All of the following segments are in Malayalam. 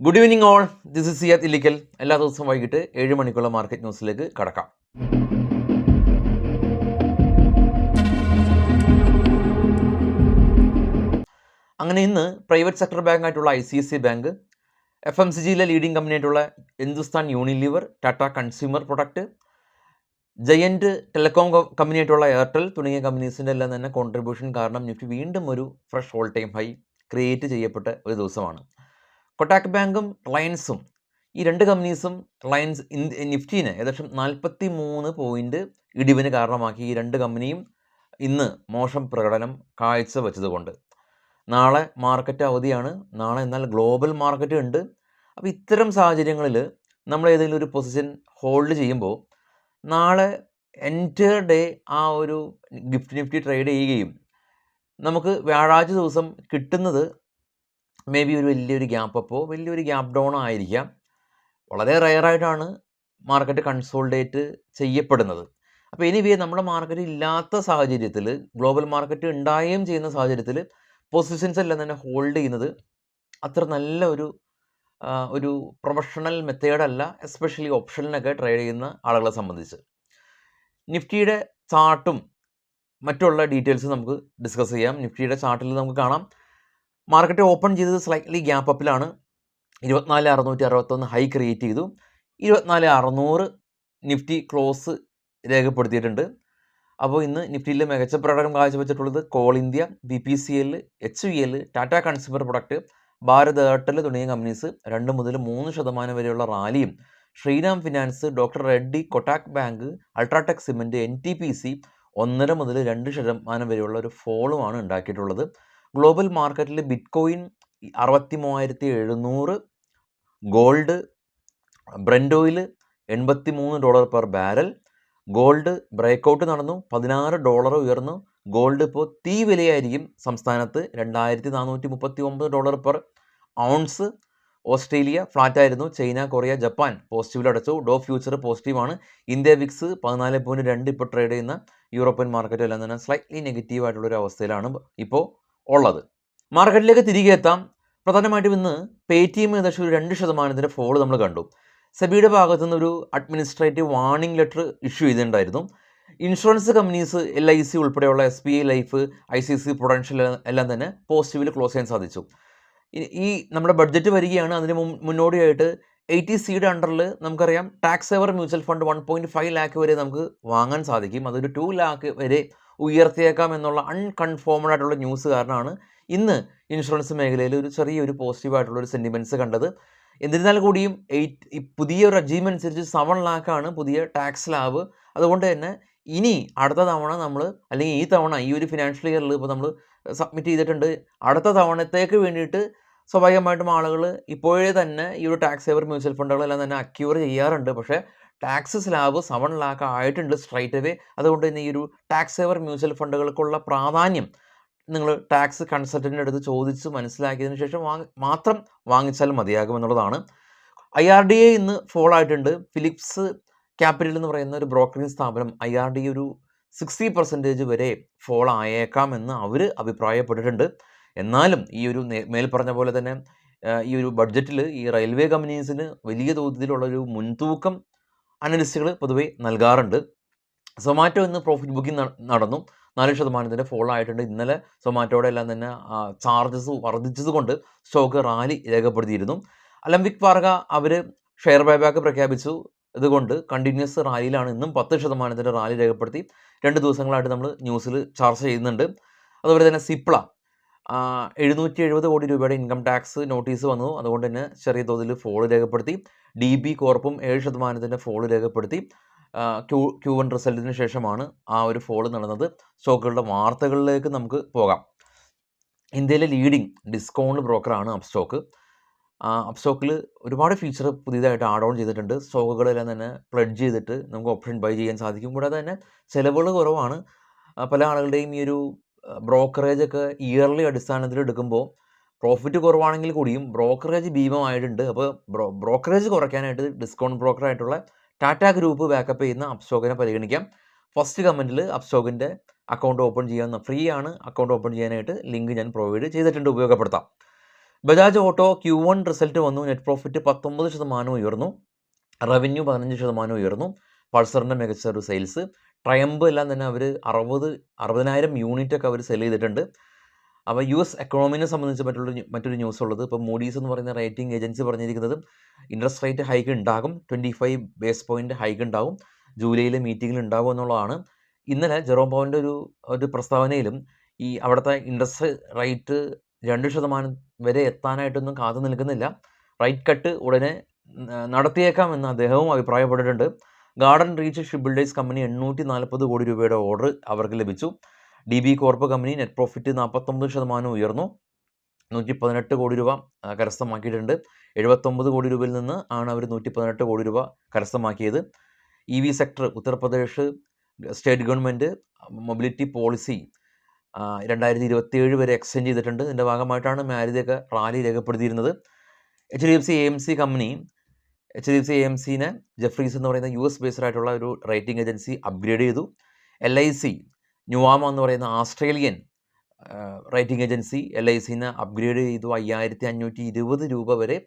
Good evening all. This is Siyad Illikkal. എല്ലാ ദിവസവും വൈകിട്ട് 7 മണിക്കുള്ള മാർക്കറ്റ് ന്യൂസിലേക്ക് കടക്കാം. അങ്ങനെ ഇന്ന് പ്രൈവറ്റ് സെക്ടർ ബാങ്ക് ആയിട്ടുള്ള ICICI ബാങ്ക്, FMCGയിലെ ലീഡിംഗ് കമ്പനി ആയിട്ടുള്ള Hindustan Unilever, Tata consumer product, giant telecom company ആയിട്ടുള്ള എയർടെൽ തുടങ്ങിയ കമ്പനീസിൻ്റെ എല്ലാം തന്നെ കോൺട്രിബ്യൂഷൻ കാരണം നിഫ്റ്റി വീണ്ടും ഒരു fresh all time high create ചെയ്യപ്പെട്ട ഒരു ദിവസമാണ്. കൊട്ടാക് ബാങ്കും റിലയൻസും, ഈ രണ്ട് കമ്പനീസും റിലയൻസ് നിഫ്റ്റീനെ ഏകദേശം 43 പോയിൻ്റ് ഇടിവിന് കാരണമാക്കി. ഈ രണ്ട് കമ്പനിയും ഇന്ന് മോശം പ്രകടനം കാഴ്ചവെച്ചതുകൊണ്ട് നാളെ മാർക്കറ്റ് അവധിയാണ്. നാളെ എന്നാൽ ഗ്ലോബൽ മാർക്കറ്റ് ഉണ്ട്. അപ്പോൾ ഇത്തരം സാഹചര്യങ്ങളിൽ നമ്മൾ ഏതെങ്കിലും ഒരു പൊസിഷൻ ഹോൾഡ് ചെയ്യുമ്പോൾ നാളെ എൻറ്റയർ ഡേ ആ ഒരു നിഫ്റ്റി ട്രേഡ് ചെയ്യുകയും നമുക്ക് വ്യാഴാഴ്ച ദിവസം കിട്ടുന്നത് മേ ബി ഒരു വലിയൊരു ഗ്യാപ്പ് അപ്പോ വലിയൊരു ഗ്യാപ്പ് ഡൗൺ ആയിരിക്കാം. വളരെ റെയറായിട്ടാണ് മാർക്കറ്റ് കൺസോൾഡേറ്റ് ചെയ്യപ്പെടുന്നത്. അപ്പോൾ എനിവേ നമ്മുടെ മാർക്കറ്റ് ഇല്ലാത്ത സാഹചര്യത്തിൽ, ഗ്ലോബൽ മാർക്കറ്റ് ഉണ്ടാവുകയും ചെയ്യുന്ന സാഹചര്യത്തിൽ പൊസിഷൻസ് എല്ലാം തന്നെ ഹോൾഡ് ചെയ്യുന്നത് അത്ര നല്ല ഒരു പ്രൊഫഷണൽ മെത്തേഡല്ല, എസ്പെഷ്യലി ഓപ്ഷനിലൊക്കെ ട്രേഡ് ചെയ്യുന്ന ആളുകളെ സംബന്ധിച്ച്. നിഫ്റ്റിയുടെ ചാർട്ടും മറ്റുള്ള ഡീറ്റെയിൽസ് നമുക്ക് ഡിസ്കസ് ചെയ്യാം. നിഫ്റ്റിയുടെ ചാർട്ടിൽ നമുക്ക് കാണാം, മാർക്കറ്റ് ഓപ്പൺ ചെയ്തത് സ്ലൈറ്റ്ലി ഗ്യാപ്പ് അപ്പിലാണ്. 24,661 ഹൈ ക്രിയേറ്റ് ചെയ്തു. 24,600 നിഫ്റ്റി ക്ലോസ് രേഖപ്പെടുത്തിയിട്ടുണ്ട്. അപ്പോൾ ഇന്ന് നിഫ്റ്റിയിൽ മികച്ച പ്രകടനം കാഴ്ചവെച്ചിട്ടുള്ളത് coal India, BPCL, HUL, Tata consumer product, Bharat Airtel തുടങ്ങിയ കമ്പനീസ് 2 മുതൽ 3% വരെയുള്ള റാലിയും, Shriram finance, doctor Reddy, Kotak bank, ultratech cement, NTPC 1.5 മുതൽ 2% വരെയുള്ള ഒരു ഫോളുമാണ് ഉണ്ടാക്കിയിട്ടുള്ളത്. ഗ്ലോബൽ മാർക്കറ്റിൽ bitcoin 63,700, gold, Brent oil $83 per barrel. Gold breakout നടന്നു, $16 ഉയർന്നു. ഗോൾഡ് ഇപ്പോൾ തീ വിലയായിരിക്കും സംസ്ഥാനത്ത്, $2,439 പെർ ഔൺസ്. ഓസ്ട്രേലിയ ഫ്ലാറ്റ് ആയിരുന്നു. ചൈന, കൊറിയ, ജപ്പാൻ പോസിറ്റീവിൽ അടച്ചു. ഡോ ഫ്യൂച്ചർ പോസിറ്റീവാണ്. ഇന്ത്യ വിക്സ് 14.2 ഇപ്പോൾ ട്രേഡ് ചെയ്യുന്ന യൂറോപ്യൻ മാർക്കറ്റ് എല്ലാം തന്നെ സ്ലൈറ്റ്ലി നെഗറ്റീവ് ആയിട്ടുള്ളൊരു അവസ്ഥയിലാണ് ഇപ്പോൾ ഉള്ളത്. മാർക്കറ്റിലേക്ക് തിരികെ എത്താം. പ്രധാനമായിട്ടും ഇന്ന് പേടിഎം ഏകദേശം ഒരു 2% ഫോൾ നമ്മൾ കണ്ടു. സെബിയുടെ ഭാഗത്തു നിന്ന് ഒരു അഡ്മിനിസ്ട്രേറ്റീവ് വാർണിംഗ് ലെറ്റർ ഇഷ്യൂ ചെയ്തിട്ടുണ്ടായിരുന്നു. ഇൻഷുറൻസ് കമ്പനീസ് LIC ഉൾപ്പെടെയുള്ള SBI ലൈഫ്, ICICI പ്രൊഡൻഷ്യൽ എല്ലാം തന്നെ പോസിറ്റീവിൽ ക്ലോസ് ചെയ്യാൻ സാധിച്ചു. ഈ നമ്മുടെ ബഡ്ജറ്റ് വരികയാണ്. അതിന് മുന്നോടിയായിട്ട് 80Cയുടെ അണ്ടറിൽ നമുക്കറിയാം tax saver mutual fund 1.5 lakh വരെ നമുക്ക് വാങ്ങാൻ സാധിക്കും. അതൊരു 2 ലാക്ക് വരെ ഉയർത്തിയേക്കാം എന്നുള്ള അൺകൺഫേംഡ് ആയിട്ടുള്ള ന്യൂസ് കാരണമാണ് ഇന്ന് ഇൻഷുറൻസ് മേഖലയിൽ ഒരു ചെറിയൊരു പോസിറ്റീവായിട്ടുള്ളൊരു സെൻറ്റിമെൻറ്റ്സ് കണ്ടത്. എന്നിരുന്നാൽ കൂടിയും പുതിയ റെജീം അനുസരിച്ച് 7 ലാക്കാണ് പുതിയ ടാക്സ് സ്ലാബ്. അതുകൊണ്ട് തന്നെ ഇനി അടുത്ത തവണ നമ്മൾ, അല്ലെങ്കിൽ ഈ തവണ ഈ ഒരു ഫിനാൻഷ്യൽ ഇയറിൽ ഇപ്പോൾ നമ്മൾ സബ്മിറ്റ് ചെയ്തിട്ടുണ്ട്, അടുത്ത തവണത്തേക്ക് വേണ്ടിയിട്ട് സ്വാഭാവികമായിട്ടും ആളുകൾ ഇപ്പോഴേ തന്നെ ഈ ഒരു ടാക്സ് സേവർ മ്യൂച്വൽ ഫണ്ടുകളെല്ലാം തന്നെ അക്യൂർ ചെയ്യാറുണ്ട്. പക്ഷേ ടാക്സ് സ്ലാബ് 7 ലാക്ക് ആയിട്ടുണ്ട് സ്ട്രൈറ്റ് അവേ. അതുകൊണ്ട് തന്നെ ഈ ഒരു ടാക്സ് സേവർ മ്യൂച്വൽ ഫണ്ടുകൾക്കുള്ള പ്രാധാന്യം നിങ്ങൾ ടാക്സ് കൺസൾട്ടൻറ്റിൻ്റെ അടുത്ത് ചോദിച്ച് മനസ്സിലാക്കിയതിന് ശേഷം മാത്രം വാങ്ങിച്ചാൽ മതിയാകുമെന്നുള്ളതാണ്. IRDA ഇന്ന് ഫോൾ ആയിട്ടുണ്ട്. ഫിലിപ്സ് ക്യാപിറ്റൽ എന്ന് പറയുന്ന ഒരു ബ്രോക്കറിംഗ് സ്ഥാപനം IRDA ഒരു 60% വരെ ഫോൾ ആയേക്കാമെന്ന് അവർ അഭിപ്രായപ്പെട്ടിട്ടുണ്ട്. എന്നാലും ഈ ഒരു മേൽപ്പറഞ്ഞ പോലെ തന്നെ ഈ ഒരു ബഡ്ജറ്റിൽ ഈ റെയിൽവേ കമ്പനീസിന് വലിയ തോതിലുള്ളൊരു മുൻതൂക്കം അനലിസ്റ്റുകൾ പൊതുവെ നൽകാറുണ്ട്. സൊമാറ്റോ ഇന്ന് പ്രോഫിറ്റ് ബുക്കിംഗ് നടന്നു. 4% ഫോൾ ആയിട്ടുണ്ട്. ഇന്നലെ സൊമാറ്റോയുടെ എല്ലാം തന്നെ ചാർജസ് വർദ്ധിച്ചതുകൊണ്ട് സ്റ്റോക്ക് റാലി രേഖപ്പെടുത്തിയിരുന്നു. അലംബിക് പാർഗ അവർ ഷെയർ ബൈബാക്ക് പ്രഖ്യാപിച്ചു. ഇതുകൊണ്ട് കണ്ടിന്യൂസ് റാലിയിലാണ്. ഇന്നും 10% റാലി രേഖപ്പെടുത്തി. 2 ദിവസങ്ങളായിട്ട് നമ്മൾ ന്യൂസിൽ ചർച്ച ചെയ്യുന്നുണ്ട്. അതുപോലെ തന്നെ സിപ്ല 770 കോടി രൂപയുടെ ഇൻകം ടാക്സ് നോട്ടീസ് വന്നു. അതുകൊണ്ട് തന്നെ ചെറിയ തോതിൽ ഫോൾ രേഖപ്പെടുത്തി. DB കോർപ്പും 7% ഫോൾ രേഖപ്പെടുത്തി. Q1 റിസൾട്ടിന് ശേഷമാണ് ആ ഒരു ഫോൾ നടന്നത്. സ്റ്റോക്കുകളുടെ വാർത്തകളിലേക്ക് നമുക്ക് പോകാം. ഇന്ത്യയിലെ ലീഡിംഗ് ഡിസ്കൗണ്ട് ബ്രോക്കറാണ് അപ്സ്റ്റോക്ക്. അപ്സ്റ്റോക്കിൽ ഒരുപാട് ഫീച്ചർ പുതിയതായിട്ട് ആഡ് ഓൺ ചെയ്തിട്ടുണ്ട്. സ്റ്റോക്കുകളെല്ലാം തന്നെ പ്ലെഡ്ജ് ചെയ്തിട്ട് നമുക്ക് ഓപ്ഷൻ ബൈ ചെയ്യാൻ സാധിക്കും. കൂടാതെ തന്നെ ചിലവുകൾ കുറവാണ്. പല ആളുകളുടെയും ഈ ഒരു ബ്രോക്കറേജ് ഒക്കെ ഇയർലി അടിസ്ഥാനത്തിൽ എടുക്കുമ്പോൾ പ്രോഫിറ്റ് കുറവാണെങ്കിൽ കൂടിയും ബ്രോക്കറേജ് ഭീമമായിട്ടുണ്ട്. അപ്പോൾ ബ്രോക്കറേജ് കുറയ്ക്കാനായിട്ട് ഡിസ്കൗണ്ട് ബ്രോക്കറായിട്ടുള്ള ടാറ്റ ഗ്രൂപ്പ് ബാക്കപ്പ് ചെയ്യുന്ന അപ്സ്റ്റോക്കിനെ പരിഗണിക്കാം. ഫസ്റ്റ് കമൻറ്റിൽ അപ്സ്റ്റോക്കിൻ്റെ അക്കൗണ്ട് ഓപ്പൺ ചെയ്യാവുന്ന ഫ്രീ ആണ്. അക്കൗണ്ട് ഓപ്പൺ ചെയ്യാനായിട്ട് ലിങ്ക് ഞാൻ പ്രൊവൈഡ് ചെയ്തിട്ടുണ്ട്, ഉപയോഗപ്പെടുത്താം. ബജാജ് ഓട്ടോ Q1 റിസൾട്ട് വന്നു. നെറ്റ് പ്രോഫിറ്റ് 19% ഉയർന്നു. റവന്യൂ 15% ഉയർന്നു. പൾസറിൻ്റെ മികച്ച ഒരു സെയിൽസ്. ട്രയംബ് എല്ലാം തന്നെ അവർ 60,000 യൂണിറ്റൊക്കെ അവർ സെൽ ചെയ്തിട്ടുണ്ട്. അപ്പോൾ US എക്കണോമിനെ സംബന്ധിച്ച് മറ്റൊരു ന്യൂസ് ഉള്ളത്, ഇപ്പോൾ മൂഡീസ് എന്ന് പറയുന്ന റേറ്റിംഗ് ഏജൻസി പറഞ്ഞിരിക്കുന്നത് ഇൻട്രസ്റ്റ് റേറ്റ് ഹൈക്ക് ഉണ്ടാകും, 25 ബേസ് പോയിൻ്റ് ഹൈക്ക് ഉണ്ടാകും, ജൂലൈയിലെ മീറ്റിങ്ങിൽ ഉണ്ടാകും എന്നുള്ളതാണ്. ഇന്നലെ ജെറോം പവലിൻ്റെ ഒരു പ്രസ്താവനയിലും ഈ അവിടുത്തെ ഇൻട്രസ്റ്റ് റേറ്റ് 2% വരെ എത്താനായിട്ടൊന്നും കാത്തു നിൽക്കുന്നില്ല, റേറ്റ് കട്ട് ഉടനെ നടത്തിയേക്കാമെന്ന് അദ്ദേഹവും അഭിപ്രായപ്പെട്ടിട്ടുണ്ട്. Garden reach ship builders company 840 crore രൂപയുടെ ഓർഡർ അവർക്ക് ലഭിച്ചു. DB corp company net profit 49% ഉയർന്നു, 118 കോടി രൂപ കരസ്ഥമാക്കിയിട്ടുണ്ട്. 79 കോടി രൂപയിൽ നിന്ന് ആണ് അവർ 118 കോടി രൂപ കരസ്ഥമാക്കിയത്. EV sector Uttar Pradesh state government mobility policy 2027 വരെ എക്സ്റ്റെൻഡ് ചെയ്തിട്ടുണ്ട്. ഇതിൻ്റെ ഭാഗമായിട്ടാണ് മാരുതിയൊക്കെ റാലി രേഖപ്പെടുത്തിയിരുന്നത്. HDFC AMC കമ്പനി HDFC AMCനെ ജെഫ്രീസ് എന്ന് പറയുന്ന US ബേസ്ഡ് ആയിട്ടുള്ള ഒരു റേറ്റിംഗ് ഏജൻസി അപ്ഗ്രേഡ് ചെയ്തു. LIC ന്യൂവാമ എന്ന് പറയുന്ന ആസ്ട്രേലിയൻ റേറ്റിംഗ് ഏജൻസി LICനെ അപ്ഗ്രേഡ് ചെയ്തു. 5520 രൂപ വരെ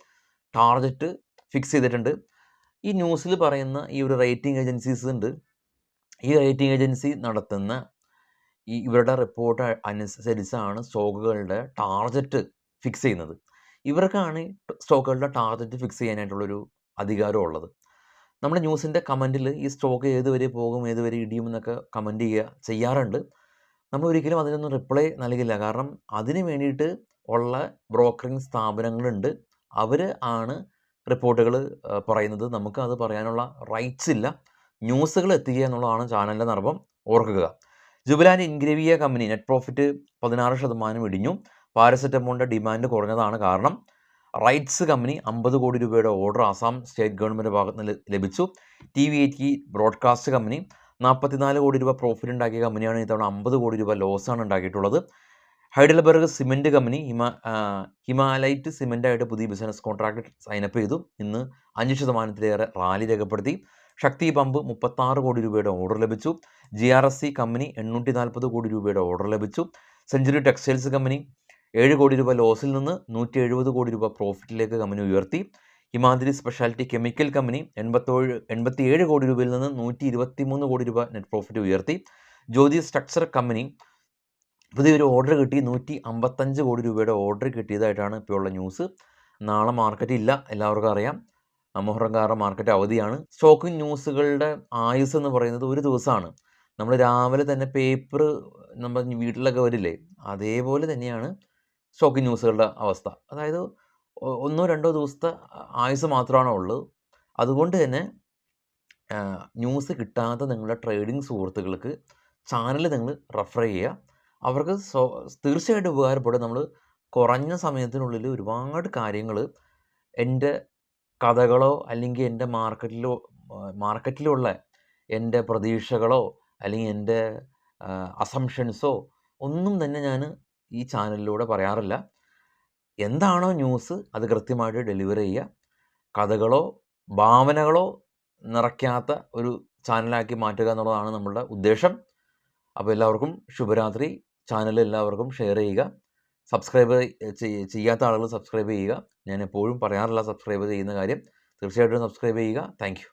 ടാർഗറ്റ് ഫിക്സ് ചെയ്തിട്ടുണ്ട്. ഈ ന്യൂസിൽ പറയുന്ന ഈ ഒരു റേറ്റിംഗ് ഏജൻസീസ് ഉണ്ട്. ഈ റേറ്റിംഗ് ഏജൻസി നടത്തുന്ന ഇവരുടെ റിപ്പോർട്ട് അനുസരിച്ചാണ് സ്റ്റോക്കുകളുടെ ടാർഗറ്റ് ഫിക്സ് ചെയ്യുന്നത്. ഇവർക്കാണ് സ്റ്റോക്കുകളുടെ ടാർഗറ്റ് ഫിക്സ് ചെയ്യാനായിട്ടുള്ളൊരു അധികാരം ഉള്ളത്. നമ്മുടെ ന്യൂസിൻ്റെ കമൻറ്റിൽ ഈ സ്റ്റോക്ക് ഏതുവരെ പോകും, ഏതുവരെ ഇടിയും എന്നൊക്കെ കമൻറ്റ് ചെയ്യാറുണ്ട്. നമ്മൾ ഒരിക്കലും അതിനൊന്നും റിപ്ലൈ നൽകില്ല. കാരണം അതിന് വേണ്ടിയിട്ട് ഉള്ള ബ്രോക്കറിങ് സ്ഥാപനങ്ങളുണ്ട്, അവർ ആണ് റിപ്പോർട്ടുകൾ പറയുന്നത്. നമുക്ക് അത് പറയാനുള്ള റൈറ്റ്സ് ഇല്ല. ന്യൂസുകൾ എത്തിക്കുക എന്നുള്ളതാണ് ചാനലിൻ്റെ നർമ്മം, ഓർക്കുക. ജുബിലാൻഡ് ഇൻഗ്രേവിയ കമ്പനി നെറ്റ് പ്രോഫിറ്റ് 16% ഇടിഞ്ഞു. പാരസെറ്റമോളിൻ്റെ ഡിമാൻഡ് കുറഞ്ഞതാണ് കാരണം. റൈറ്റ്സ് കമ്പനി 50 കോടി രൂപയുടെ ഓർഡർ ആസാം സ്റ്റേറ്റ് ഗവൺമെൻറ് ഭാഗത്ത് നിന്ന് ലഭിച്ചു. TV8 ബ്രോഡ്കാസ്റ്റ് കമ്പനി 44 കോടി രൂപ പ്രോഫിറ്റ് ഉണ്ടാക്കിയ കമ്പനിയാണ്. ഇത്തവണ 50 കോടി രൂപ ലോസാണ് ഉണ്ടാക്കിയിട്ടുള്ളത്. ഹൈഡൽബർഗ് സിമെൻറ്റ് കമ്പനി ഹിമാലൈറ്റ് സിമെൻറ്റായിട്ട് പുതിയ ബിസിനസ് കോൺട്രാക്ട് സൈനപ്പ് ചെയ്തു. ഇന്ന് 5%-ലേറെ റാലി രേഖപ്പെടുത്തി. ശക്തി പമ്പ് 36 കോടി രൂപയുടെ ഓർഡർ ലഭിച്ചു. GRSC കമ്പനി 840 കോടി രൂപയുടെ ഓർഡർ ലഭിച്ചു. സെഞ്ചുറി ടെക്സ്റ്റൈൽസ് കമ്പനി 7 കോടി രൂപ ലോസിൽ നിന്ന് 170 കോടി രൂപ പ്രോഫിറ്റിലേക്ക് കമ്പനി ഉയർത്തി. ഹിമാദ്രി സ്പെഷ്യാലിറ്റി കെമിക്കൽ കമ്പനി 87 കോടി രൂപയിൽ നിന്ന് 123 കോടി രൂപ നെറ്റ് പ്രോഫിറ്റ് ഉയർത്തി. ജ്യോതി സ്ട്രക്ചർ കമ്പനി പുതിയൊരു ഓർഡർ കിട്ടി, 155 കോടി രൂപയുടെ ഓർഡർ കിട്ടിയതായിട്ടാണ് ഇപ്പോഴുള്ള ന്യൂസ്. നാളെ മാർക്കറ്റ് ഇല്ല, എല്ലാവർക്കും അറിയാം. മുഹറം കാരണം മാർക്കറ്റ് അവധിയാണ്. സ്റ്റോക്കിംഗ് ന്യൂസുകളുടെ ആയുസ് എന്ന് പറയുന്നത് ഒരു ദിവസമാണ്. നമ്മൾ രാവിലെ തന്നെ പേപ്പർ നമ്മൾ വീട്ടിലൊക്കെ വരില്ലേ, അതേപോലെ തന്നെയാണ് സ്റ്റോക്കിംഗ് ന്യൂസുകളുടെ അവസ്ഥ. അതായത് 1-2 ദിവസത്തെ ആയുസ് മാത്രമാണ് ഉള്ളത്. അതുകൊണ്ട് തന്നെ ന്യൂസ് കിട്ടാത്ത നിങ്ങളുടെ ട്രേഡിംഗ് സുഹൃത്തുക്കൾക്ക് ചാനൽ നിങ്ങൾ റെഫർ ചെയ്യുക. അവർക്ക് തീർച്ചയായിട്ടും ഉപകാരപ്പെടും. നമ്മൾ കുറഞ്ഞ സമയത്തിനുള്ളിൽ ഒരുപാട് കാര്യങ്ങൾ എൻ്റെ കഥകളോ അല്ലെങ്കിൽ എൻ്റെ മാർക്കറ്റിലുള്ള എൻ്റെ പ്രതീക്ഷകളോ അല്ലെങ്കിൽ എൻ്റെ അസംഷൻസോ ഒന്നും തന്നെ ഞാൻ ഈ ചാനലിലൂടെ പറയാറില്ല. എന്താണോ ന്യൂസ് അത് കൃത്യമായിട്ട് ഡെലിവർ ചെയ്യുക. കഥകളോ ഭാവനകളോ നിറയ്ക്കാത്ത ഒരു ചാനലാക്കി മാറ്റുക എന്നുള്ളതാണ് നമ്മളുടെ ഉദ്ദേശം. അപ്പോൾ എല്ലാവർക്കും ശുഭരാത്രി. ചാനൽ എല്ലാവർക്കും ഷെയർ ചെയ്യുക. സബ്സ്ക്രൈബ് ചെയ്യാത്ത ആളുകൾ സബ്സ്ക്രൈബ് ചെയ്യുക. ഞാൻ എപ്പോഴും പറയാറില്ല സബ്സ്ക്രൈബ് ചെയ്യുന്ന കാര്യം. തീർച്ചയായിട്ടും സബ്സ്ക്രൈബ് ചെയ്യുക. Thank you.